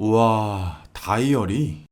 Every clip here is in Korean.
우와, 다이어리?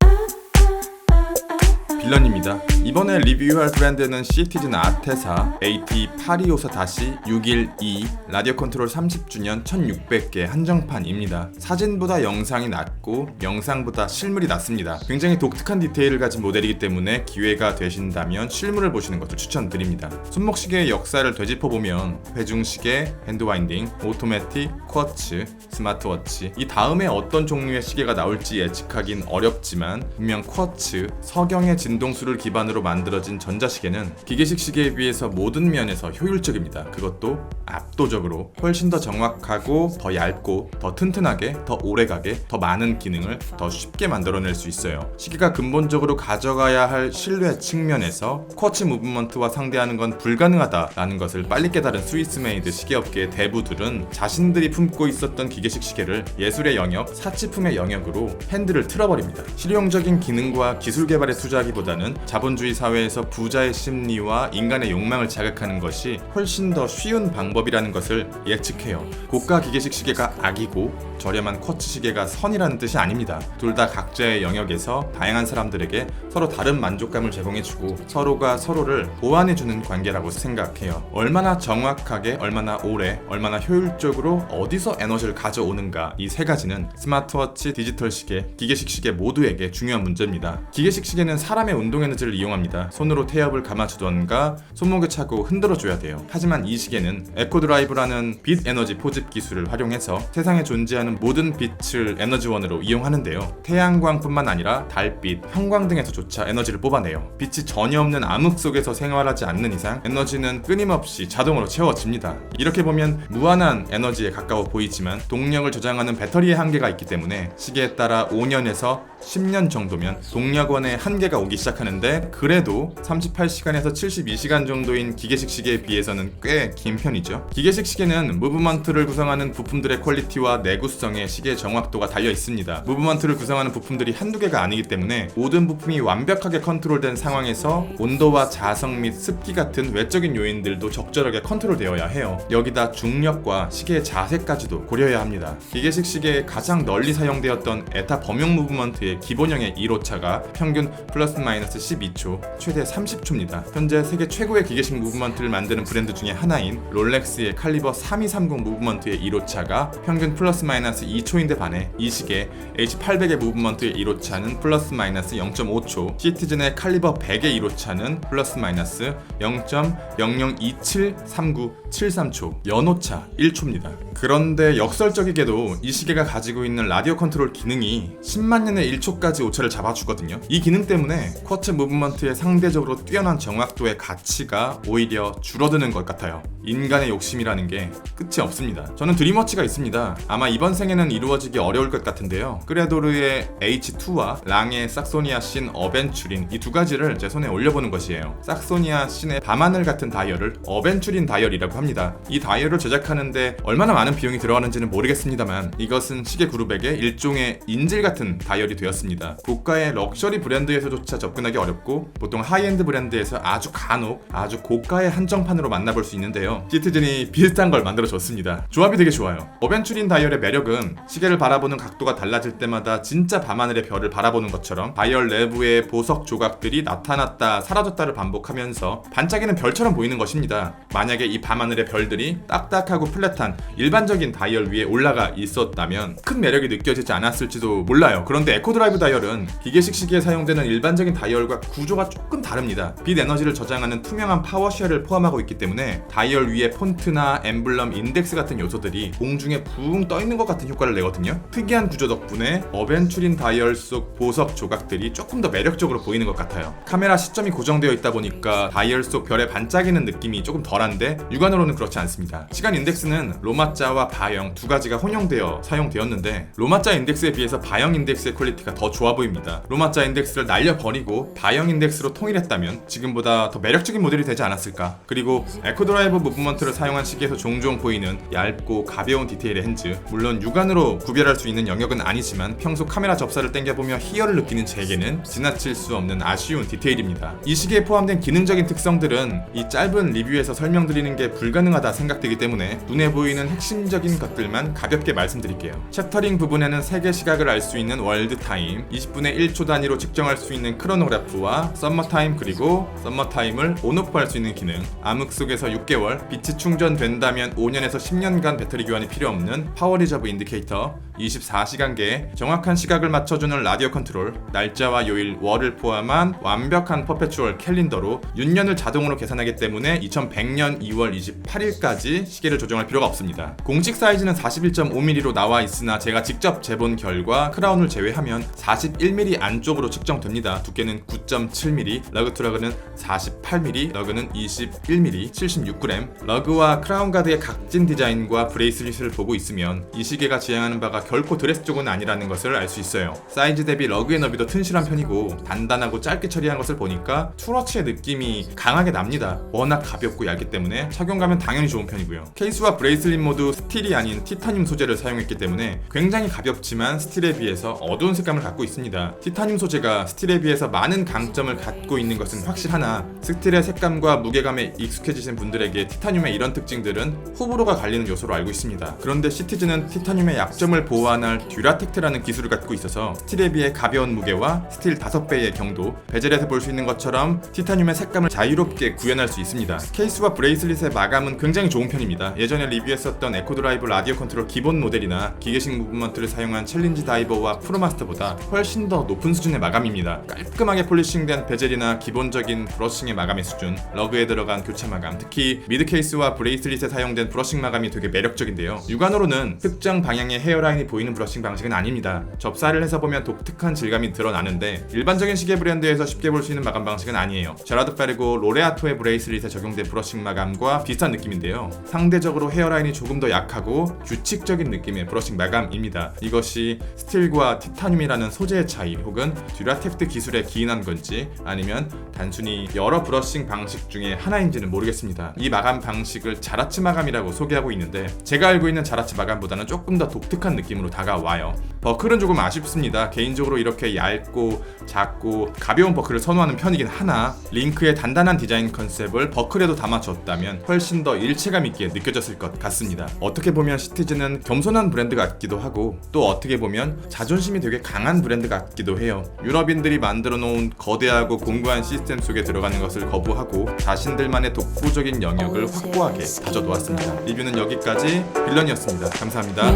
빌런입니다. 이번에 리뷰할 브랜드는 시티즌 아테사 AT8254-612 라디오 컨트롤 30주년 1600개 한정판입니다. 사진보다 영상이 낫고 영상보다 실물이 낫습니다. 굉장히 독특한 디테일을 가진 모델이기 때문에 기회가 되신다면 실물을 보시는 것을 추천드립니다. 손목시계의 역사를 되짚어보면 회중시계, 핸드와인딩, 오토매틱, 쿼츠, 스마트워치, 이 다음에 어떤 종류의 시계가 나올지 예측하긴 어렵지만 분명 쿼츠, 석영의 진동수를 기반으로 만들어진 전자시계는 기계식 시계에 비해서 모든 면에서 효율적입니다. 그것도 압도적으로 훨씬 더 정확하고 더 얇고 더 튼튼하게 더 오래가게 더 많은 기능을 더 쉽게 만들어낼 수 있어요. 시계가 근본적으로 가져가야 할 신뢰 측면에서 쿼츠 무브먼트와 상대하는 건 불가능하다라는 것을 빨리 깨달은 스위스메이드 시계업계의 대부들은 자신들이 품고 있었던 기계식 시계를 예술의 영역, 사치품의 영역으로 핸들을 틀어버립니다. 실용적인 기능과 기술 개발에 투자하기보다는 자본주의 사회에서 부자의 심리와 인간의 욕망을 자극하는 것이 훨씬 더 쉬운 방법이라는 것을 예측해요. 고가 기계식 시계가 악이고 저렴한 쿼츠 시계가 선이라는 뜻이 아닙니다. 둘 다 각자의 영역에서 다양한 사람들에게 서로 다른 만족감을 제공해주고 서로가 서로를 보완해주는 관계라고 생각해요. 얼마나 정확하게, 얼마나 오래, 얼마나 효율적으로 어디서 에너지를 가져오는가, 이 세 가지는 스마트워치, 디지털 시계, 기계식 시계 모두에게 중요한 문제입니다. 기계식 시계는 사람의 운동 에너지를 이용합니다. 손으로 태엽을 감아주던가 손목에 차고 흔들어줘야 돼요. 하지만 이 시계는 에코드라이브라는 빛 에너지 포집 기술을 활용해서 세상에 존재하는 모든 빛을 에너지원으로 이용하는데요. 태양광뿐만 아니라 달빛, 형광 등에서조차 에너지를 뽑아내요. 빛이 전혀 없는 암흑 속에서 생활하지 않는 이상 에너지는 끊임없이 자동으로 채워집니다. 이렇게 보면 무한한 에너지에 가까워 보이지만 동력을 저장하는 배터리의 한계가 있기 때문에 시계에 따라 5년에서 10년 정도면 동력원의 한계가 오기 시작하는데, 그래도 38시간에서 72시간 정도인 기계식 시계에 비해서는 꽤 긴 편이죠. 기계식 시계는 무브먼트를 구성하는 부품들의 퀄리티와 내구성에 시계의 정확도가 달려 있습니다. 무브먼트를 구성하는 부품들이 한두 개가 아니기 때문에 모든 부품이 완벽하게 컨트롤된 상황에서 온도와 자성 및 습기 같은 외적인 요인들도 적절하게 컨트롤되어야 해요. 여기다 중력과 시계의 자세까지도 고려해야 합니다. 기계식 시계에 가장 널리 사용되었던 에타 범용 무브먼트의 기본형의 1호차가 평균 플러스 마이너스 12초, 최대 30초입니다. 현재 세계 최고의 기계식 무브먼트를 만드는 브랜드 중에 하나인 롤렉스의 칼리버 3230 무브먼트의 1호차가 평균 플러스 마이너스 2초인데 반해 이 시계 H800의 무브먼트의 1호차는 플러스 마이너스 0.5초, 시티즌의 칼리버 100의 1호차는 플러스 마이너스 0.00273973초, 연오차 1초입니다. 그런데 역설적이게도 이 시계가 가지고 있는 라디오 컨트롤 기능이 10만 년에 1초까지 오차를 잡아주거든요. 이 기능 때문에 쿼츠 무브먼트의 상대적으로 뛰어난 정확도의 가치가 오히려 줄어드는 것 같아요. 인간의 욕심이라는 게 끝이 없습니다. 저는 드림워치가 있습니다. 아마 이번 생에는 이루어지기 어려울 것 같은데요. 끄레도르의 H2와 랑의 삭소니아 신 어벤츄린, 이 두 가지를 제 손에 올려보는 것이에요. 삭소니아 신의 밤하늘 같은 다이얼을 어벤츄린 다이얼이라고 합니다. 이 다이얼을 제작하는데 얼마나 많은 비용이 들어가는지는 모르겠습니다만 이것은 시계 그룹에게 일종의 인질 같은 다이얼이 되었습니다. 고가의 럭셔리 브랜드에서조차 접근하기 어렵고 보통 하이엔드 브랜드에서 아주 간혹 아주 고가의 한정판으로 만나볼 수 있는데요. 시티즌이 비슷한 걸 만들어줬습니다. 조합이 되게 좋아요. 어벤츄린 다이얼의 매력은 시계를 바라보는 각도가 달라질 때마다 진짜 밤하늘의 별을 바라보는 것처럼 다이얼 내부의 보석 조각들이 나타났다 사라졌다를 반복하면서 반짝이는 별처럼 보이는 것입니다. 만약에 이 밤하늘의 별들이 딱딱하고 플랫한 일반적인 다이얼 위에 올라가 있었다면 큰 매력이 느껴지지 않았을지도 몰라요. 그런데 에코드라이브 다이얼은 기계식 시계에 사용되는 일반적인 다이얼과 구조가 조금 다릅니다. 빛 에너지를 저장하는 투명한 파워쉘을 포함하고 있기 때문에 다이얼 위에 폰트나 엠블럼, 인덱스 같은 요소들이 공중에 붕 떠있는 것 같은 효과를 내거든요. 특이한 구조 덕분에 어벤츄린 다이얼 속 보석 조각들이 조금 더 매력적으로 보이는 것 같아요. 카메라 시점이 고정되어 있다 보니까 다이얼 속 별에 반짝이는 느낌이 조금 덜한데 육안으로는 그렇지 않습니다. 시간 인덱스는 로마자와 바형 두 가지가 혼용되어 사용되었는데 로마자 인덱스에 비해서 바형 인덱스의 퀄리티가 더 좋아 보입니다. 로마자 인덱스를 날려버리고 바형 인덱스로 통일했다면 지금보다 더 매력적인 모델이 되지 않았을까. 그리고 에코드라이브 무브먼트를 사용한 시계에서 종종 보이는 얇고 가벼운 디테일의 핸즈, 물론 육안으로 구별할 수 있는 영역은 아니지만 평소 카메라 접사를 당겨보며 희열을 느끼는 제게는 지나칠 수 없는 아쉬운 디테일입니다. 이 시계에 포함된 기능적인 특성들은 이 짧은 리뷰에서 설명드리는 게 불가능하다 생각되기 때문에 눈에 보이는 핵심적인 것들만 가볍게 말씀드릴게요. 챕터링 부분에는 세계 시각을 알 수 있는 월드 타임, 20분의 1초 단위로 측정할 수 있는 크로노그래프와 썸머 타임, 그리고 썸머 타임을 온오프 할 수 있는 기능, 암흑 속에서 6개월, 빛이 충전된다면 5년에서 10년간 배터리 교환이 필요 없는 파워 리저브 인디케이터, 24시간계에 정확한 시각을 맞춰주는 라디오 컨트롤, 날짜와 요일, 월을 포함한 완벽한 퍼페추얼 캘린더로 윤년을 자동으로 계산하기 때문에 2100년 2월 28일까지 시계를 조정할 필요가 없습니다. 공식 사이즈는 41.5mm로 나와 있으나 제가 직접 재본 결과 크라운을 제외하면 41mm 안쪽으로 측정됩니다. 두께는 9.7mm, 러그 투 러그는 48mm, 러그는 21mm, 76g. 러그와 크라운 가드의 각진 디자인과 브레이슬릿을 보고 있으면 이 시계가 지향하는 바가 결코 드레스 쪽은 아니라는 것을 알 수 있어요. 사이즈 대비 러그의 너비도 튼실한 편이고 단단하고 짧게 처리한 것을 보니까 투러치의 느낌이 강하게 납니다. 워낙 가볍고 얇기 때문에 착용감은 당연히 좋은 편이고요. 케이스와 브레이슬릿 모두 스틸이 아닌 티타늄 소재를 사용했기 때문에 굉장히 가볍지만 스틸에 비해서 어두운 색감을 갖고 있습니다. 티타늄 소재가 스틸에 비해서 많은 강점을 갖고 있는 것은 확실하나 스틸의 색감과 무게감에 익숙해지신 분들에게 티타늄의 이런 특징들은 호불호가 갈리는 요소로 알고 있습니다. 그런데 시티즈는 티타늄의 약점을 보완할 듀라텍트라는 기술을 갖고 있어서 스틸에 비해 가벼운 무게와 스틸 5배의 경도, 베젤에서 볼 수 있는 것처럼 티타늄의 색감을 자유롭게 구현할 수 있습니다. 케이스와 브레이슬릿의 마감은 굉장히 좋은 편입니다. 예전에 리뷰했었던 에코드라이브 라디오 컨트롤 기본 모델이나 기계식 무브먼트를 사용한 챌린지 다이버와 프로마스터보다 훨씬 더 높은 수준의 마감입니다. 깔끔하게 폴리싱된 베젤이나 기본적인 브러싱의 마감의 수준, 러그에 들어간 교차 마감, 특히 미드 케이스와 브레이슬릿에 사용된 브러싱 마감이 되게 매력적인데요. 육안으로는 특정 방향의 헤어라인이 보이는 브러싱 방식은 아닙니다. 접사를 해서 보면 독특한 질감이 드러나는데 일반적인 시계 브랜드에서 쉽게 볼 수 있는 마감 방식은 아니에요. 제라드 페르고 로레아토의 브레이슬릿에 적용된 브러싱 마감과 비슷한 느낌인데요. 상대적으로 헤어라인이 조금 더 약하고 규칙적인 느낌의 브러싱 마감입니다. 이것이 스틸과 티타늄이라는 소재의 차이 혹은 듀라텍트 기술에 기인한 건지 아니면 단순히 여러 브러싱 방식 중에 하나인지는 모르겠습니다. 이 마감 방식을 자라치 마감이라고 소개하고 있는데 제가 알고 있는 자라치 마감보다는 조금 더 독특한 느낌으로 다가와요. 버클은 조금 아쉽습니다. 개인적으로 이렇게 얇고 작고 가벼운 버클을 선호하는 편이긴 하나 링크의 단단한 디자인 컨셉을 버클에도 담아줬다면 훨씬 더 일체감 있게 느껴졌을 것 같습니다. 어떻게 보면 시티즈는 겸손한 브랜드 같기도 하고 또 어떻게 보면 자존심이 되게 강한 브랜드 같기도 해요. 유럽인들이 만들어 놓은 거대하고 공고한 시스템 속에 들어가는 것을 거부하고 자신들만의 독보적인 영역을 확고하게 다져놓았습니다. 리뷰는 여기까지. 빌런이었습니다. 감사합니다.